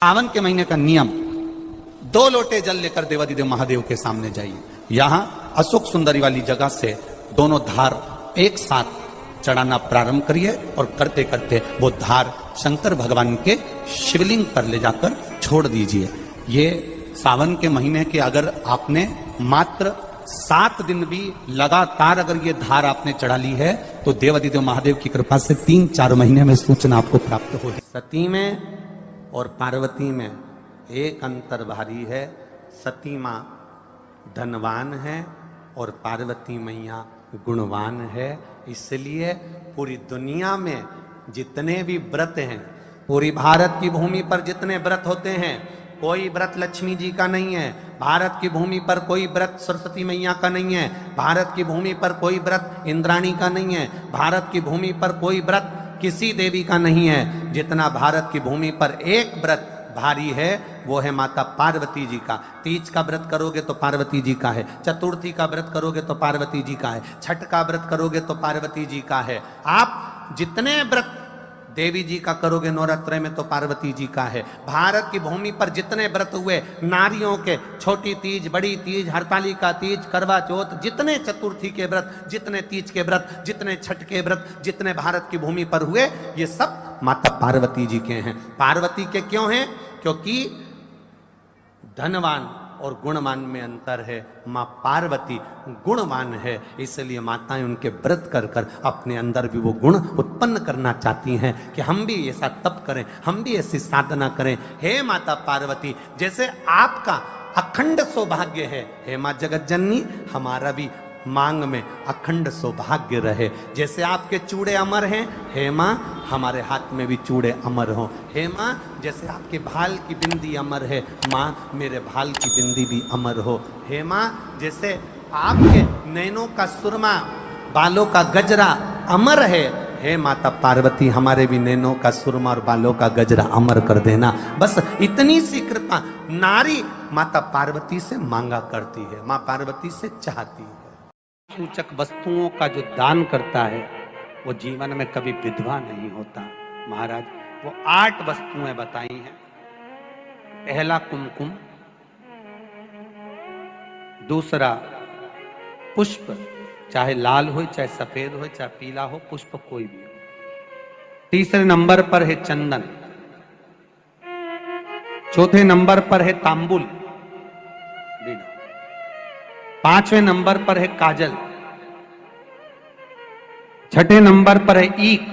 सावन के महीने का नियम, 2 लोटे जल लेकर देवाधिदेव महादेव के सामने जाइए। यहां अशोक सुंदरी वाली जगह से दोनों धार एक साथ चढ़ाना प्रारंभ करिए और करते करते वो धार शंकर भगवान के शिवलिंग पर ले जाकर छोड़ दीजिए। ये सावन के महीने के अगर आपने मात्र 7 दिन भी लगातार अगर ये धार आपने चढ़ा ली है तो देवाधिदेव महादेव की कृपा से 3-4 महीने में सूचना आपको प्राप्त होगी। सती में और पार्वती में एक अंतर भारी है। सती मां धनवान है और पार्वती मैया गुणवान है। इसलिए पूरी दुनिया में जितने भी व्रत हैं, पूरी भारत की भूमि पर जितने व्रत होते हैं, कोई व्रत लक्ष्मी जी का नहीं है। भारत की भूमि पर कोई व्रत सरस्वती मैया का नहीं है। भारत की भूमि पर कोई व्रत इंद्राणी का नहीं है। भारत की भूमि पर कोई व्रत किसी देवी का नहीं है। जितना भारत की भूमि पर एक व्रत भारी है वो है माता पार्वती जी का। तीज का व्रत करोगे तो पार्वती जी का है। चतुर्थी का व्रत करोगे तो पार्वती जी का है। छठ का व्रत करोगे तो पार्वती जी का है। आप जितने व्रत देवी जी का करोगे नवरात्र में तो पार्वती जी का है। भारत की भूमि पर जितने व्रत हुए नारियों के, छोटी तीज, बड़ी तीज, हरतालिका तीज, करवा चौथ, जितने चतुर्थी के व्रत, जितने तीज के व्रत, जितने छठ के व्रत, जितने भारत की भूमि पर हुए, ये सब माता पार्वती जी के हैं। पार्वती के क्यों हैं? क्योंकि धनवान और गुणवान में अंतर है। माँ पार्वती गुणवान है, इसलिए माताएं उनके व्रत कर कर अपने अंदर भी वो गुण उत्पन्न करना चाहती हैं कि हम भी ऐसा तप करें, हम भी ऐसी साधना करें। हे माता पार्वती, जैसे आपका अखंड सौभाग्य है, हे माँ जगत जननी, हमारा भी मांग में अखंड सौभाग्य रहे। जैसे आपके चूड़े अमर हैं, हे माँ हमारे हाथ में भी चूड़े अमर हों। हे माँ जैसे आपके भाल की बिंदी अमर है, माँ मेरे भाल की बिंदी भी अमर हो। हे माँ जैसे आपके नैनों का सुरमा, बालों का गजरा अमर है, हे माता पार्वती हमारे भी नैनों का सुरमा और बालों का गजरा अमर कर देना। बस इतनी सी कृपा नारी माता पार्वती से मांगा करती है, माँ पार्वती से चाहती है। सूचक वस्तुओं का जो दान करता है वो जीवन में कभी विधवा नहीं होता। महाराज वो 8 वस्तुएं बताई हैं। पहला कुमकुम, दूसरा पुष्प, चाहे लाल हो, चाहे सफेद हो, चाहे पीला हो, पुष्प कोई भी हो। तीसरे नंबर पर है चंदन। चौथे नंबर पर है तांबुल, 5वें नंबर पर है काजल। 6ठे नंबर पर है ईख।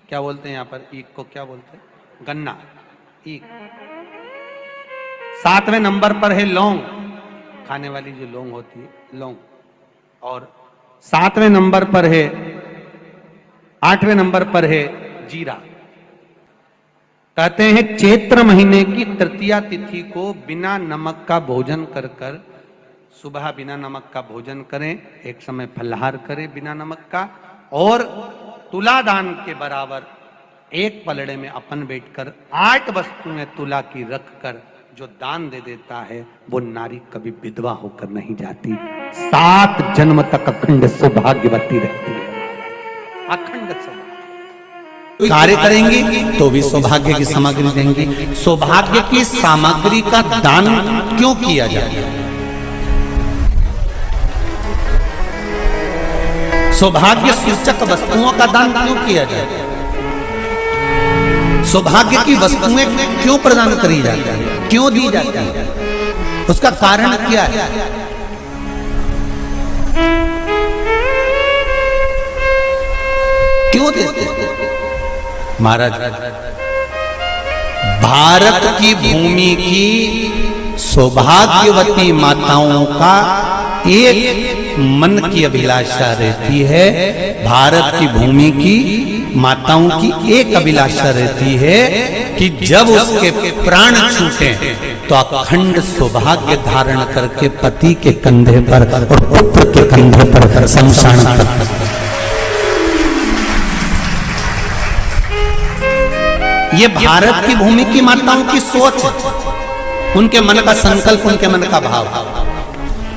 क्या बोलते हैं यहां पर ईख को? क्या बोलते हैं? गन्ना, ईख। 7वें नंबर पर है लौंग, खाने वाली जो लौंग होती है, लौंग। और 7वें नंबर पर है, 8वें नंबर पर है जीरा। कहते हैं चैत्र महीने की तृतीया तिथि को बिना नमक का भोजन कर कर, सुबह बिना नमक का भोजन करें, एक समय फलाहार करें बिना नमक का, और तुलादान के बराबर एक पलड़े में अपन बैठकर 8 वस्तुएं तुला की रख कर जो दान दे देता है वो नारी कभी विधवा होकर नहीं जाती। 7 जन्म तक अखंड सौभाग्यवती रहती है। अखंड सौभाग्य कार्य करेंगी तो भी सौभाग्य की सामग्री देंगी। सौभाग्य की सामग्री का दान क्यों किया जाता है? सौभाग्य सूचक वस्तुओं का दान क्यों किया जाता है? सौभाग्य की वस्तुएं क्यों प्रदान करी जाती है, क्यों दी जाती है? उसका कारण क्या है? क्यों देते हैं? महाराज भारत की भूमि की सौभाग्यवती माताओं का एक मन की अभिलाषा रहती है। भारत की भूमि की माताओं की एक अभिलाषा रहती है कि जब उसके प्राण छूटे तो अखंड सौभाग्य धारण करके पति के कंधे पर और पुत्र के कंधे पर शमशान पर। ये भारत की भूमि की माताओं की सोच है, उनके मन का संकल्प, उनके मन का भाव।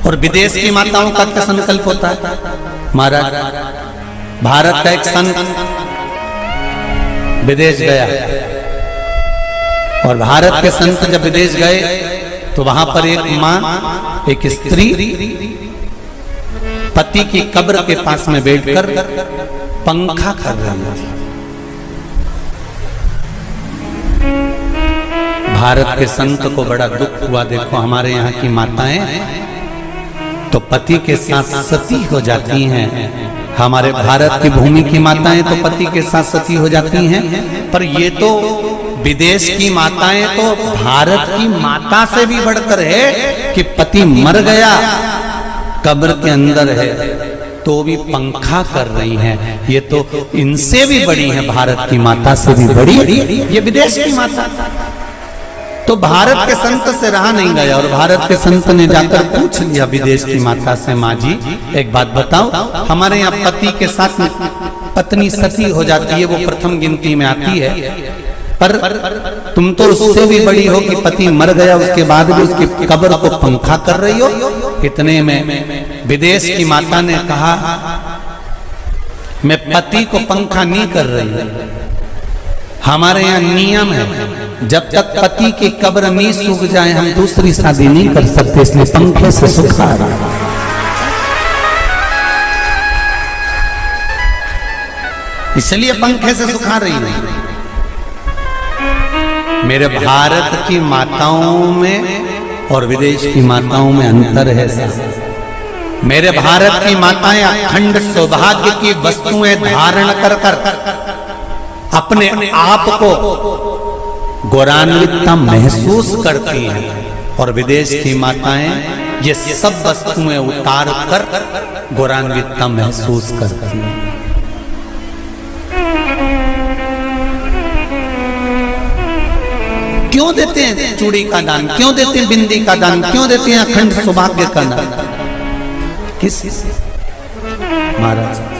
और विदेश की माताओं का क्या संकल्प होता है? महाराज भारत का एक संत विदेश गया, और भारत के संत जब विदेश गए तो वहां पर एक मां, एक स्त्री पति की कब्र के पास में बैठकर पंखा कर रही थी। भारत के संत को बड़ा दुख हुआ, देखो हमारे यहाँ की माताएं तो पति के साथ सती हो जाती हैं, हमारे भारत की भूमि की माताएं तो पति के साथ सती हो जाती हैं, पर ये तो विदेश की माताएं तो भारत की माता से भी बढ़कर है कि पति मर गया, कब्र के अंदर है तो भी पंखा कर रही हैं। ये तो इनसे भी बड़ी है, भारत की माता से भी बड़ी ये विदेश की माता। तो भारत के संत से रहा नहीं गया और भारत के संत ने जाकर पूछ लिया विदेश की माता से, माँ जी एक बात बताओ, हमारे यहाँ पति के साथ पत्नी सती हो जाती है, वो प्रथम गिनती में आती है, पर तुम तो उससे भी बड़ी हो कि पति मर गया उसके बाद भी उसकी कब्र को पंखा कर रही हो। इतने में विदेश की माता ने कहा, मैं पति को पंखा नहीं कर रही, हमारे यहाँ नियम है जब तक पति की कब्र नहीं सूख जाए हम दूसरी शादी नहीं कर सकते, इसलिए पंखे से सुखा रहा। इसलिए पंखे से सुखा रही है। मेरे भारत की माताओं में और विदेश की माताओं में अंतर है साहब। मेरे भारत की माताएं अखंड सौभाग्य की वस्तुएं धारण कर कर अपने आप को गौरवान्वितता महसूस करती हैं और विदेश की माताएं ये सब वस्तुएं उतार कर गौरवान्वितता महसूस करती हैं। क्यों देते हैं चूड़ी का दान, क्यों देते हैं बिंदी का दान, क्यों देते हैं अखंड सौभाग्य का दान? किस महाराज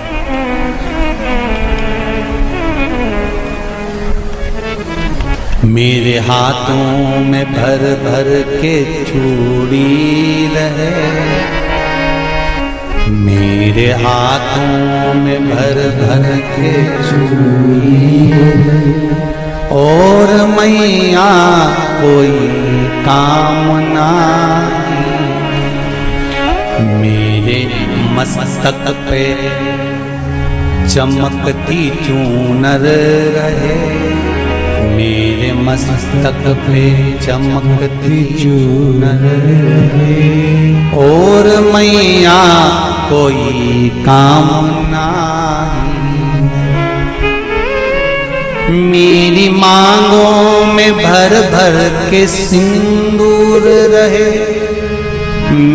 मेरे हाथों में भर भर के चूड़ी रहे, मेरे हाथों में भर भर के चूड़ी और मैया कोई काम नहीं, मेरे मस्तक पे चमकती चूनर रहे, मेरे मस्तक पे चमकती चूनर रहे और मैया कोई काम नहीं, मेरी मांगों में भर भर के सिंदूर रहे,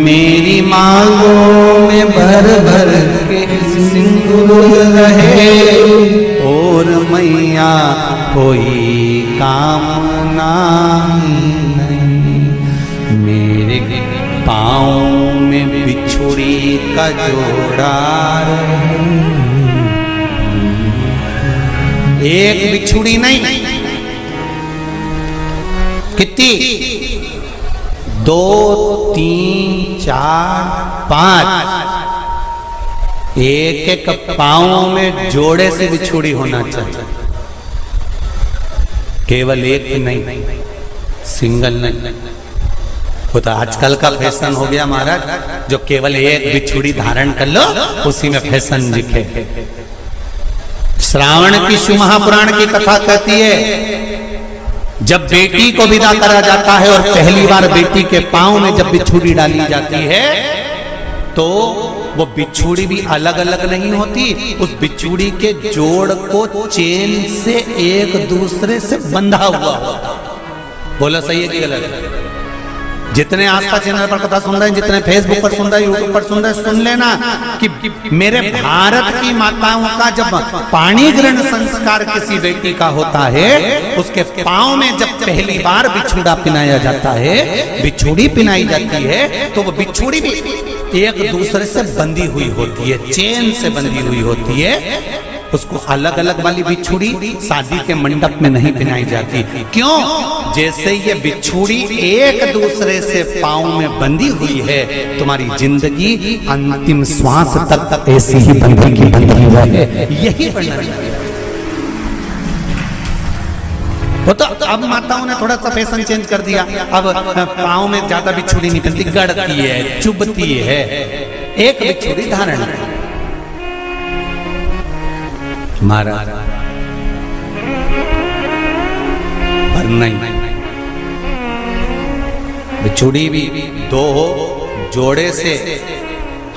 मेरी मांगों में भर भर के सिंदूर रहे और मैया कोई कामना नहीं, मेरे पाँव में बिछुड़ी का जोड़ा रहे, एक बिछुड़ी नहीं, कितनी? 2, 3, 4, 5, एक एक पाँव में जोड़े से बिछुड़ी होना चाहिए, केवल एक नहीं, सिंगल नहीं। वो तो आजकल का फैशन हो गया महाराज, जो केवल एक बिछुड़ी धारण कर लो उसी में फैशन दिखे। श्रावण की शिव महापुराण की कथा कहती है जब बेटी को विदा करा जाता है और पहली बार बेटी के पांव में जब बिछुड़ी डाली जाती है तो वो बिछुड़ी भी अलग अलग नहीं होती, उस बिछुड़ी के जोड़ को चेन से एक दूसरे से बंधा हुआ होता। बोला सही है कि गलत? जितने आस्था चैनल पर कथा सुन रहे हैं, जितने फेसबुक पर सुन रहे हैं, यूट्यूब पर सुन रहे हैं, सुन लेना कि मेरे भारत की माताओं का जब पाणी ग्रहण संस्कार किसी बेटी का होता है, उसके पांव में जब पहली बार बिछुड़ा पिनाया जाता है, बिछुड़ी पिनाई जाती है, तो वो बिछुड़ी भी एक दूसरे से बंधी हुई होती है, चेन से बंधी हुई होती है। उसको अलग अलग वाली बिछुड़ी शादी के मंडप में नहीं पिनाई जाती। क्यों? जैसे ये बिछुड़ी एक दूसरे से पांव में बंधी हुई है, तुम्हारी जिंदगी अंतिम श्वास तक ऐसी ही बंधी रहे, यही बनना चाहिए। वो तो अब माताओं ने थोड़ा सा फैशन चेंज कर दिया, अब पाँव में ज्यादा बिछुड़ी नहीं पहनती, गड़ती है, चुभती है, एक बिछुड़ी धारण है। महाराज पर नहीं, बिछुड़ी भी दो हो, जोड़े से।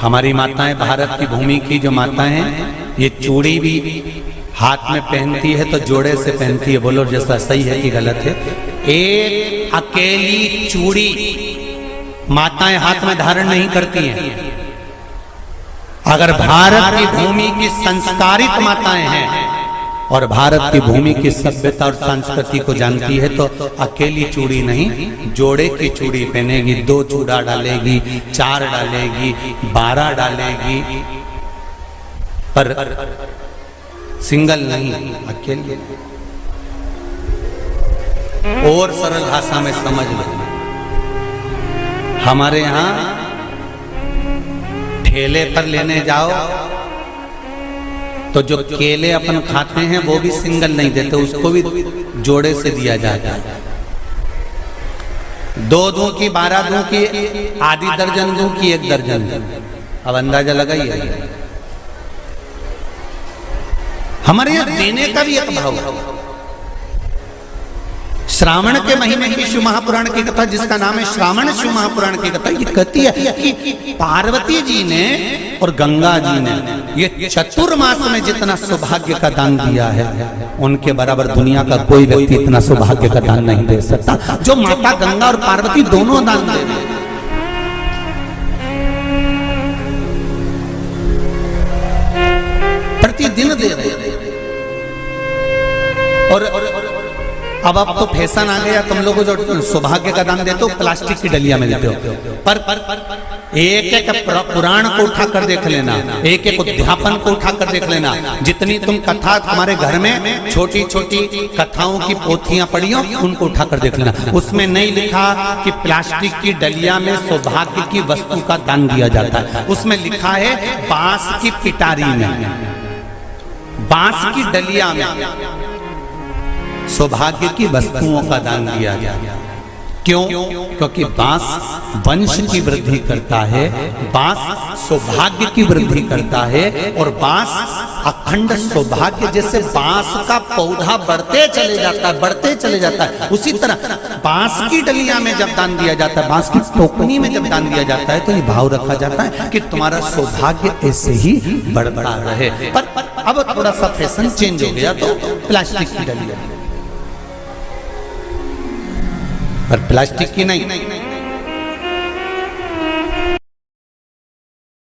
हमारी माताएं, भारत की भूमि की जो माताएं हैं, ये चूड़ी भी हाथ में पहनती है तो जोड़े से पहनती है। बोलो जैसा सही है कि गलत है? एक अकेली चूड़ी माताएं हाथ में धारण नहीं करती हैं। अगर भारत की भूमि की संस्कारित माताएं हैं और भारत की भूमि की सभ्यता और संस्कृति को जानती है तो अकेली चूड़ी नहीं, जोड़े की चूड़ी पहनेगी, 2 चूड़ा डालेगी, 4 डालेगी, 12 डालेगी, पर सिंगल नहीं, अकेले। और सरल भाषा में समझ लो, हमारे यहां ठेले पर लेने जाओ तो जो केले अपन खाते हैं वो भी सिंगल नहीं देते, उसको भी जोड़े से दिया जाता है। 2 दूं की, 12 दूं की, आधी दर्जन दूं की, 1 दर्जन दूं। अब अंदाजा लगाइए, हमारे यहां देने का भी एक भाव है। श्रावण के महीने की शिव महापुराण की कथा, जिसका नाम है श्रावण शिव महापुराण की कथा, ये कहती है कि पार्वती जी ने और गंगा जी ने ये चतुर्मास में जितना सौभाग्य का दान दिया है, उनके बराबर दुनिया का कोई व्यक्ति इतना सौभाग्य का दान नहीं दे सकता जो माता गंगा और पार्वती दोनों दान दे रहे। प्रतिदिन दे रहे। और अब तो फैशन आ गया, तुम लोगों जो सौभाग्य का दान देते हो प्लास्टिक की डलिया में देते हो, पर एक एक पुराण को उठा कर देख लेना, एक एक उद्यापन को उठा कर देख लेना। जितनी तुम कथा तुम्हारे घर में छोटी छोटी कथाओं की पोथियां पढ़ी हो, उनको उठा कर देख लेना। उसमें नहीं लिखा कि प्लास्टिक की डलिया में सौभाग्य की वस्तु का दान दिया जाता है। उसमें लिखा है बांस की पिटारी में, बांस की डलिया में सौभाग्य की वस्तुओं का दान दिया गया। क्यों? क्योंकि बांस वंश की वृद्धि करता है, बांस सौभाग्य की वृद्धि करता है, और बांस अखंड सौभाग्य। जैसे बांस का पौधा बढ़ते चले जाता है, बढ़ते चले जाता है, उसी तरह बांस की डलिया में जब दान दिया जाता है, बांस की टोकनी में जब दान दिया जाता है, तो ये भाव रखा जाता है कि तुम्हारा सौभाग्य ऐसे ही बढ़ता रहे। पर अब थोड़ा सा फैशन चेंज हो गया तो प्लास्टिक की डलिया, पर प्लास्टिक की नहीं,